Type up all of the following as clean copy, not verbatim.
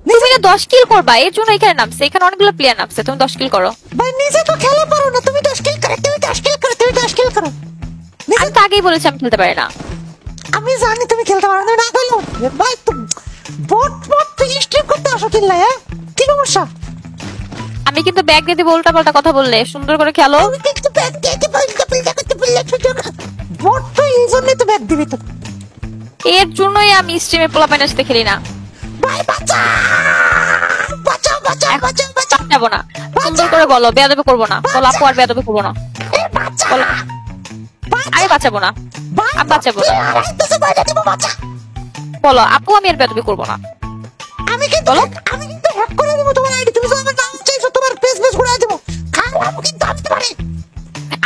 তুমি না 10 কিল করবা, এর জন্য এখানে নামছে, এখানে অনেকগুলো প্লেয়ার নামছে, তুমি 10 কিল করো। ভাই নিজে তো খেলা পারো না, তুমি 10 কিল করো, তুমি 10 কিল করো, তুমি 10 কিল করো। আমি তো আগেই বলেছি আমি খেলতে পারি না। আমি জানি তুমি খেলতে পারো না, না কইলো ভাই তুমি বট বট তুই স্ট্রিম করতে আসো কিল্লা, হ্যাঁ কি সমস্যা? আমি কিন্তু ব্যাগ দিয়ে দিব উল্টা পাল্টা কথা বললে, সুন্দর করে খেলো। আমি কিন্তু ব্যাগ দিয়ে দিব উল্টা পাল্টা করতে বললে বট তো এই জন্যই তো ব্যাগ দিবি তো। এর জন্যই আমি স্ট্রিমে পোলাপাইনের সাথে খেলি না। ভাই বাঁচা বাঁচা বাঁচা বাঁচা বাঁচা যাবো না, সুন্দর করে বলো, বেয়াদবি করবো না, বলো আপু আর বেয়াদবি করবো না, বলো আরে বাঁচাবো না, আমি বাঁচাবো না, বলো আপু আমি আর বেয়াদবি করবো না। আমি কিন্তু হ্যাক করে দেব তোমার আইডি, তুমি যদি আমার নাম চাইছো তোমার ফেস ঘুরাই দেব, খারাপ কিন্তু আমি তোমারে।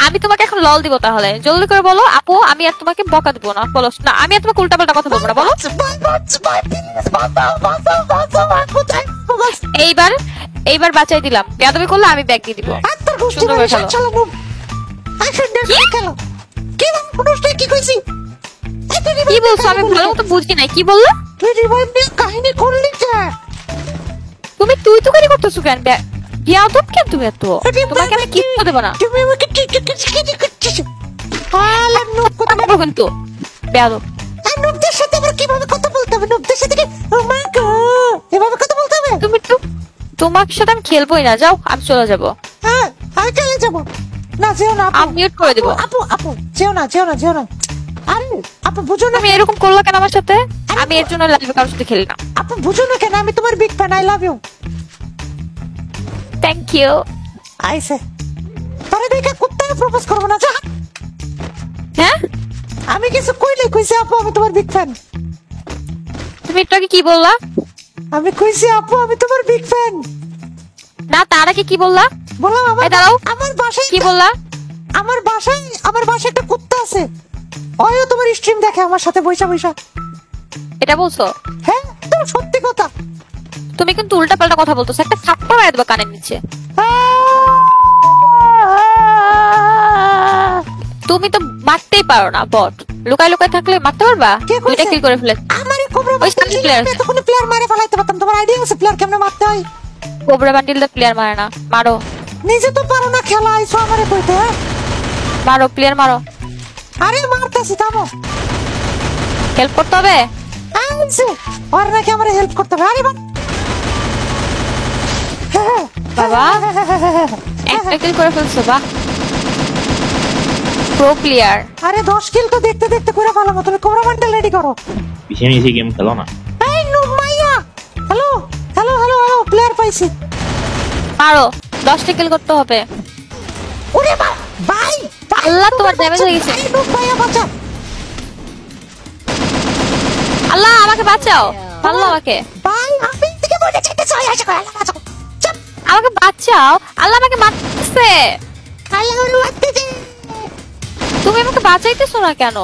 আমি তোমাকে এখন লল দিব, তাহলে জলদি করে বলো আপু আমি আর তোমাকে বকা দেবো না, বলো না আমি আর তোমাকে উল্টা পাল্টা কথা বলবো না, বলো। এইবার বাঁচাই দিলাম, বেয়াদবি করলে আমি ব্যাগ দিয়ে দিব। সুন্দর করে খেলো। কি বলছো আমি ভালো মতো বুঝি নাই, কি বললো? কাহিনী করলি তুমি তুই তো কারি করতেছো কেন? বেয়াদব কেন তুমি এত? তোমাকে আমি কিচ্ছু দেবো না, তুমি আমাকে কিন্তু বেয়াদব। নুবদের সাথে আবার কিভাবে কথা বলতে হবে? নুবদের সাথে এভাবে কথা বলতে হবে? তুমি তো তোমার সাথে আমি খেলবোই না, যাও আমি চলে যাবো। হ্যাঁ আমি চলে যাবো। না যেও না, আমি মিউট করে দেবো। আপু আপু যেও না যেও না যেও না। আরে আপু বুঝো না, তুমি এরকম করলো কেন আমার সাথে? আমি এর জন্য লাইভে কারোর সাথে খেলি না। আপু বুঝো না কেন, আমি তোমার big fan, I love you. Thank you. আইসে তোরে দেখে কুত্তায় প্রপোজ করবো না, যা। হ্যাঁ আমি কিছু কইলে কইছি আপু আমি তোমার বিগ ফ্যান। তুমি একটু আগে কি বললা? আমি কইছি আপু আমি তোমার বিগ ফ্যান। না তার আগে কি বললা? বললাম আমার বাসায় কি বললা? আমার বাসায় একটা কুত্তা আছে, ওইও তোমার স্ট্রিম দেখে আমার সাথে বইসা বইসা। এটা বলছো? হ্যাঁ তো সত্যি কথা। তুমি কিন্তু উল্টা পাল্টা কথা বলতেছো, একটা থাপ্পড় মার দেবো কানের নিচে। তুমি তো মারতেই পারো না, বট লুকাই লুকাই থাকলে মারতে পারবা? দুইটা কিল করে ফেলে আমারে কোবরা বান্ডিল তখন প্লেয়ার মারে ফেলাইতে পারতাম, তোমার আইডিয়া আছে প্লেয়ার কেমনে মারতে হয়? কোবরা বান্ডিল দা প্লেয়ার মারে না, মারো। নিজে তো পারো না খেলা, আইছো আমারে কইতে। মারো প্লেয়ার মারো। আরে মারতাছি, থামো। হেল্প করতে হবে? আইছে আর নাকি আমারে হেল্প করতে হবে? আরে বাবা একটা কিল করে ফেলছো, বাহ প্রো প্লেয়ার। আরে 10 কিল তো দেখতে দেখতে করে ফেলাম, তুমি কোবরা বান্ডিল রেডি করো। পিছনে এসে গেম খেলো না। এই নুব মাইয়া, hello hello hello hello, player পাইছি। মারো 10টা কিল করতে হবে। ওরে ভাই আল্লাহ তোমার ড্যামেজ হয়ে গেছে। নুব মাইয়া বাঁচা। আল্লাহ আমাকে বাঁচাও, আল্লাহ আমাকে। ভাই আমি থেকে বলে যেতে চাই, আশা করে আল্লাহ বাঁচাও। আমাকে বাঁচাও, আল্লাহ আমাকে মারতেছে। আল্লাহ মারতেছে। তুমি আমাকে বাঁচাইতেছো না কেন?